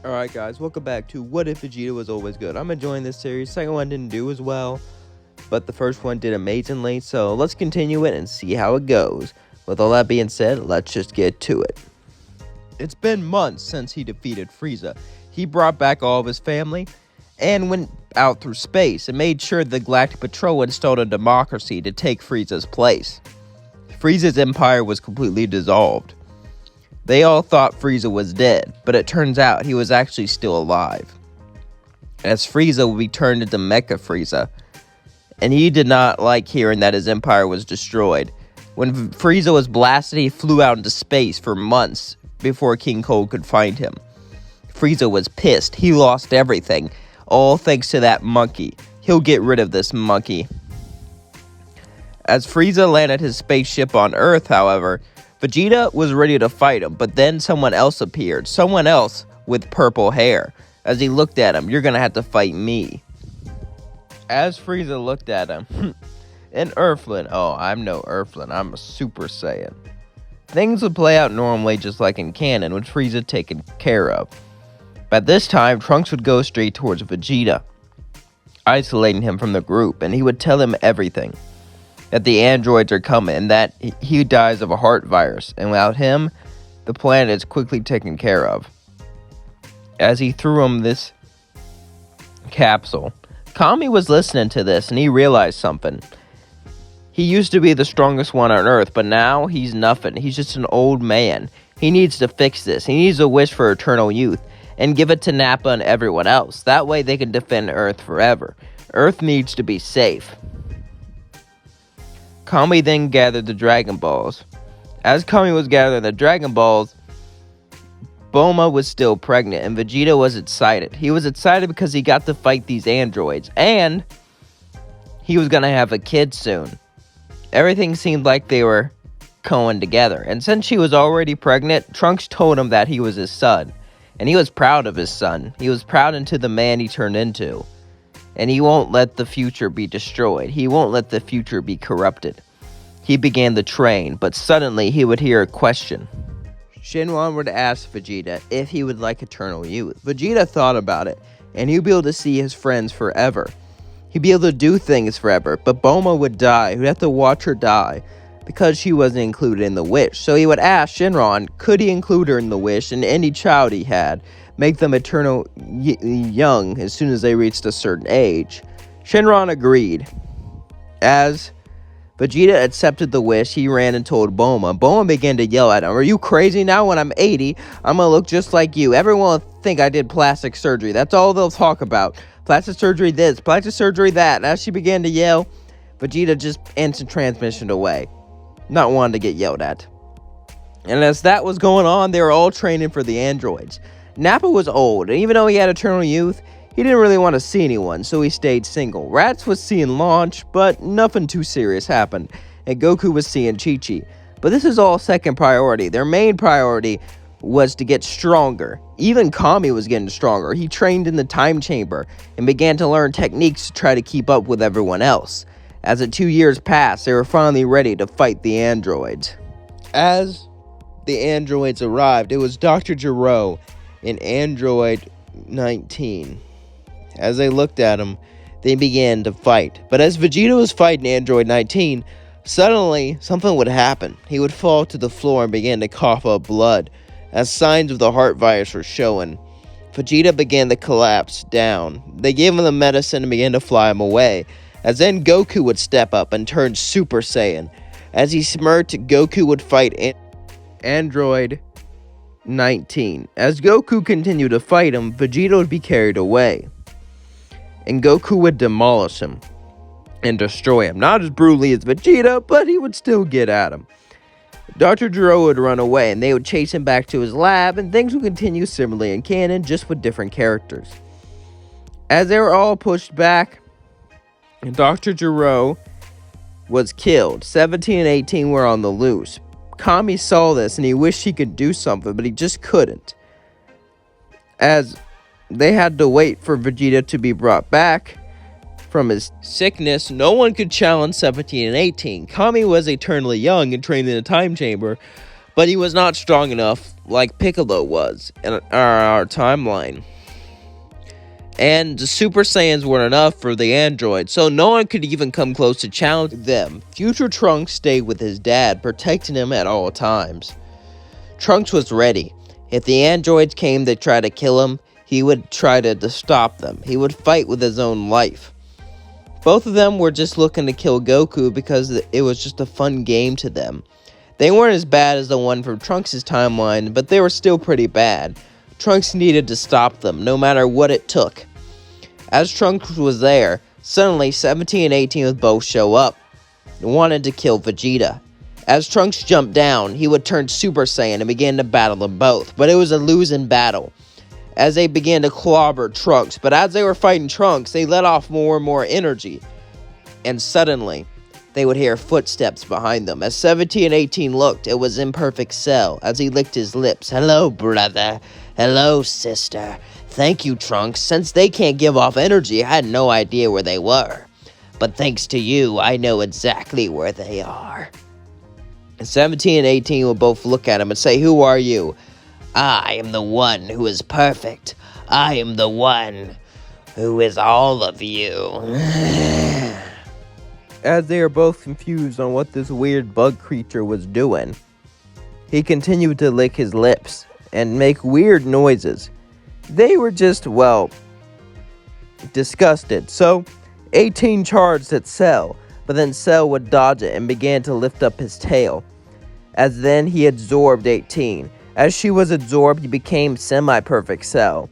Alright guys, welcome back to What If Vegeta Was Always Good. I'm enjoying this series. Second one didn't do as well, but the first one did amazingly, so let's continue it and see how it goes. With all that being said, let's just get to it. It's been months since he defeated Frieza. He brought back all of his family and went out through space and made sure the Galactic Patrol installed a democracy to take Frieza's place. Frieza's empire was completely dissolved. They all thought Frieza was dead, but it turns out he was actually still alive. As Frieza would be turned into Mecha Frieza, and he did not like hearing that his empire was destroyed. When Frieza was blasted, he flew out into space for months before King Cold could find him. Frieza was pissed. He lost everything, all thanks to that monkey. He'll get rid of this monkey. As Frieza landed his spaceship on Earth, however, Vegeta was ready to fight him, but then someone else appeared. Someone else with purple hair. As he looked at him, "You're gonna have to fight me." As Frieza looked at him, an Earthling. Oh, I'm no Earthling. I'm a Super Saiyan. Things would play out normally just like in canon, with Frieza taken care of. But this time, Trunks would go straight towards Vegeta, isolating him from the group, and he would tell him everything. That the androids are coming, and that he dies of a heart virus, and without him, the planet is quickly taken care of. As he threw him this capsule, Kami was listening to this, and he realized something. He used to be the strongest one on Earth, but now he's nothing. He's just an old man. He needs to fix this. He needs a wish for eternal youth, and give it to Nappa and everyone else. That way they can defend Earth forever. Earth needs to be safe. Kami then gathered the Dragon Balls. As Kami was gathering the Dragon Balls, Bulma was still pregnant, and Vegeta was excited. He was excited because he got to fight these androids, and he was going to have a kid soon. Everything seemed like they were going together, and since she was already pregnant, Trunks told him that he was his son, and he was proud of his son. He was proud into the man he turned into. And he won't let the future be destroyed. He won't let the future be corrupted. He began to train, but suddenly he would hear a question. Shenron would ask Vegeta if he would like eternal youth. Vegeta thought about it, and he'd be able to see his friends forever. He'd be able to do things forever, but Bulma would die. He'd have to watch her die because she wasn't included in the wish. So he would ask Shenron, could he include her in the wish and any child he had, make them eternal young as soon as they reached a certain age. Shenron agreed. As Vegeta accepted the wish, he ran and told Bulma. Bulma began to yell at him, "Are you crazy? Now when I'm 80, I'm gonna look just like you. Everyone will think I did plastic surgery. That's all they'll talk about. Plastic surgery this, plastic surgery that." And as she began to yell, Vegeta just instant transmissioned away, not wanting to get yelled at. And as that was going on, they were all training for the androids. Nappa was old, and even though he had eternal youth, he didn't really want to see anyone, so he stayed single. Raditz was seeing Launch, but nothing too serious happened, and Goku was seeing Chi-Chi. But this is all second priority. Their main priority was to get stronger. Even Kami was getting stronger. He trained in the time chamber and began to learn techniques to try to keep up with everyone else. As the 2 years passed, they were finally ready to fight the androids. As the androids arrived, it was Dr. Gero in Android 19. As they looked at him, they began to fight. But as Vegeta was fighting Android 19, suddenly something would happen. He would fall to the floor and begin to cough up blood, as signs of the heart virus were showing. Vegeta began to collapse down. They gave him the medicine and began to fly him away. As then Goku would step up and turn Super Saiyan. As he smirked, Goku would fight Android 19. As Goku continued to fight him, Vegeta would be carried away, and Goku would demolish him and destroy him. Not as brutally as Vegeta, but he would still get at him. Dr. Gero would run away, and they would chase him back to his lab, and things would continue similarly in canon, just with different characters. As they were all pushed back, Dr. Gero was killed. 17 and 18 were on the loose. Kami saw this and he wished he could do something, but he just couldn't. As they had to wait for Vegeta to be brought back from his sickness, no one could challenge 17 and 18. Kami was eternally young and trained in a time chamber, But he was not strong enough like Piccolo was in our timeline. And the Super Saiyans weren't enough for the androids, so no one could even come close to challenge them. Future Trunks stayed with his dad, protecting him at all times. Trunks was ready. If the androids came to try to kill him, he would try to stop them. He would fight with his own life. Both of them were just looking to kill Goku because it was just a fun game to them. They weren't as bad as the one from Trunks' timeline, but they were still pretty bad. Trunks needed to stop them, no matter what it took. As Trunks was there, suddenly 17 and 18 would both show up, and wanted to kill Vegeta. As Trunks jumped down, he would turn Super Saiyan and begin to battle them both, but it was a losing battle, as they began to clobber Trunks. But as they were fighting Trunks, they let off more and more energy, and suddenly, they would hear footsteps behind them. As 17 and 18 looked, it was Imperfect Cell, as he licked his lips. "Hello, brother. Hello, sister. Thank you, Trunks. Since they can't give off energy, I had no idea where they were. But thanks to you, I know exactly where they are." And 17 and 18 will both look at him and say, "Who are you?" "I am the one who is perfect. I am the one who is all of you." As they are both confused on what this weird bug creature was doing, he continued to lick his lips and make weird noises. They were just, well, disgusted. So 18 charged at Cell, but then Cell would dodge it and began to lift up his tail. As then he absorbed 18. As she was absorbed, he became semi-perfect Cell.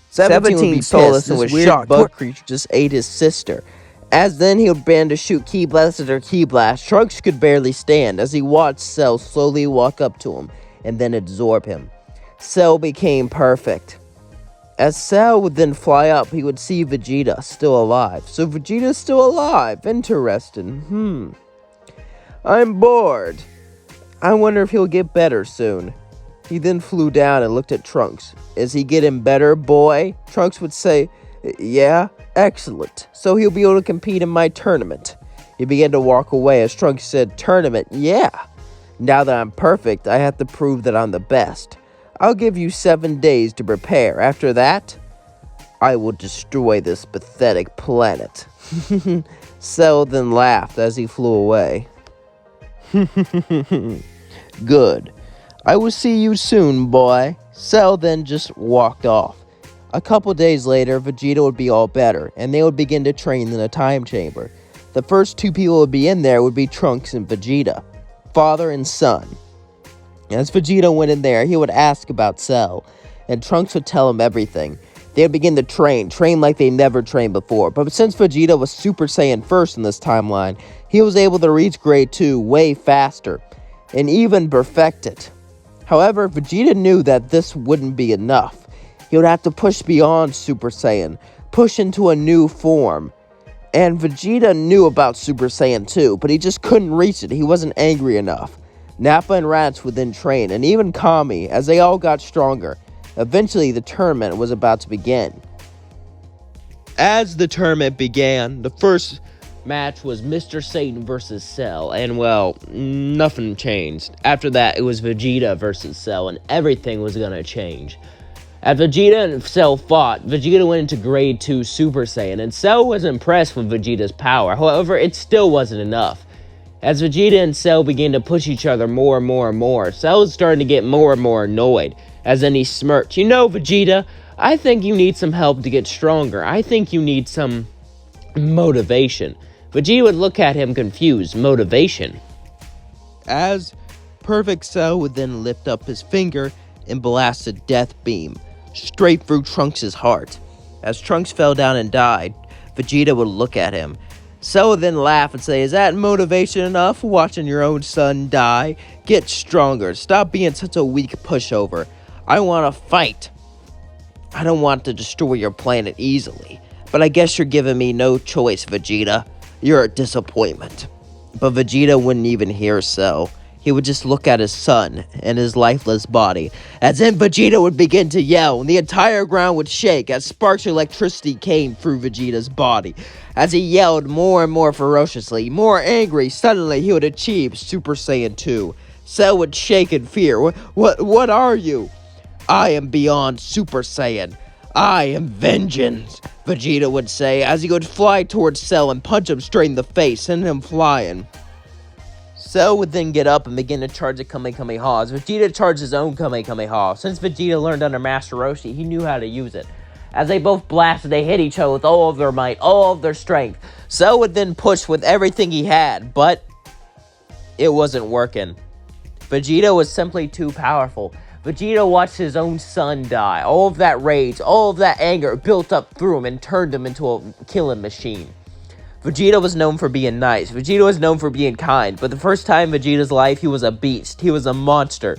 17 told us this weird bug creature just ate his sister. As then he would begin to shoot Ki Blast after Ki Blast. Trunks could barely stand as he watched Cell slowly walk up to him and then absorb him. Cell became perfect. As Cell would then fly up, he would see Vegeta still alive. So Vegeta's still alive. Interesting. I'm bored. I wonder if he'll get better soon. He then flew down and looked at Trunks. "Is he getting better, boy?" Trunks would say, "Yeah, excellent. So he'll be able to compete in my tournament." He began to walk away as Trunks said, "Tournament? Yeah. Now that I'm perfect, I have to prove that I'm the best. I'll give you 7 days to prepare. After that, I will destroy this pathetic planet." Cell then laughed as he flew away. "Good. I will see you soon, boy." Cell then just walked off. A couple days later, Vegeta would be all better, and they would begin to train in a time chamber. The first two people would be in there would be Trunks and Vegeta, father and son. As Vegeta went in there, he would ask about Cell, and Trunks would tell him everything. They would begin to train like they never trained before. But since Vegeta was Super Saiyan first in this timeline, he was able to reach Grade 2 way faster, and even perfect it. However, Vegeta knew that this wouldn't be enough. He would have to push beyond Super Saiyan, push into a new form. And Vegeta knew about Super Saiyan 2, but he just couldn't reach it. He wasn't angry enough. Nappa and Raditz would then train, and even Kami, as they all got stronger. Eventually, the tournament was about to begin. As the tournament began, the first match was Mr. Satan versus Cell, and well, nothing changed. After that, it was Vegeta versus Cell, and everything was gonna change. As Vegeta and Cell fought, Vegeta went into Grade 2 Super Saiyan, and Cell was impressed with Vegeta's power. However, it still wasn't enough. As Vegeta and Cell began to push each other more and more, Cell was starting to get more and more annoyed. As then he smirked, "You know, Vegeta, I think you need some help to get stronger. I think you need some motivation." Vegeta would look at him confused. Motivation? As Perfect Cell would then lift up his finger and blast a death beam straight through Trunks' heart. As Trunks fell down and died, Vegeta would look at him. Cell would then laugh and say, "Is that motivation enough, watching your own son die? Get stronger. Stop being such a weak pushover. I want to fight. I don't want to destroy your planet easily. But I guess you're giving me no choice, Vegeta. You're a disappointment." But Vegeta wouldn't even hear Cell. He would just look at his son and his lifeless body. As then Vegeta would begin to yell, and the entire ground would shake as sparks of electricity came through Vegeta's body. As he yelled more and more ferociously, more angry, suddenly he would achieve Super Saiyan 2. Cell would shake in fear. What are you? I am beyond Super Saiyan. I am vengeance, Vegeta would say as he would fly towards Cell and punch him straight in the face, sending him flying. Cell would then get up and begin to charge the Kamehamehas. Vegeta charged his own Kamehameha. Since Vegeta learned under Master Roshi, he knew how to use it. As they both blasted, they hit each other with all of their might, all of their strength. Cell would then push with everything he had, but it wasn't working. Vegeta was simply too powerful. Vegeta watched his own son die. All of that rage, all of that anger built up through him and turned him into a killing machine. Vegeta was known for being nice. Vegeta was known for being kind. But the first time in Vegeta's life, he was a beast. He was a monster.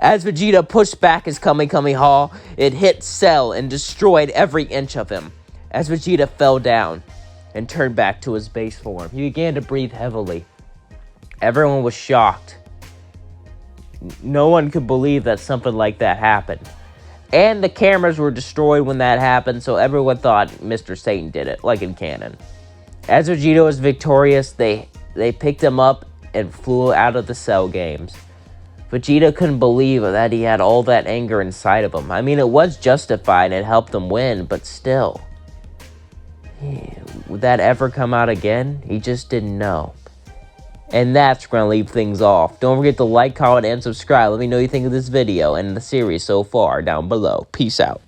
As Vegeta pushed back his Kamehameha, it hit Cell and destroyed every inch of him. As Vegeta fell down and turned back to his base form, he began to breathe heavily. Everyone was shocked. No one could believe that something like that happened. And the cameras were destroyed when that happened, so everyone thought Mr. Satan did it, like in canon. As Vegeta was victorious, they picked him up and flew out of the Cell games. Vegeta couldn't believe that he had all that anger inside of him. I mean, it was justified and it helped him win, but still. Would that ever come out again? He just didn't know. And that's going to leave things off. Don't forget to like, comment, and subscribe. Let me know what you think of this video and the series so far down below. Peace out.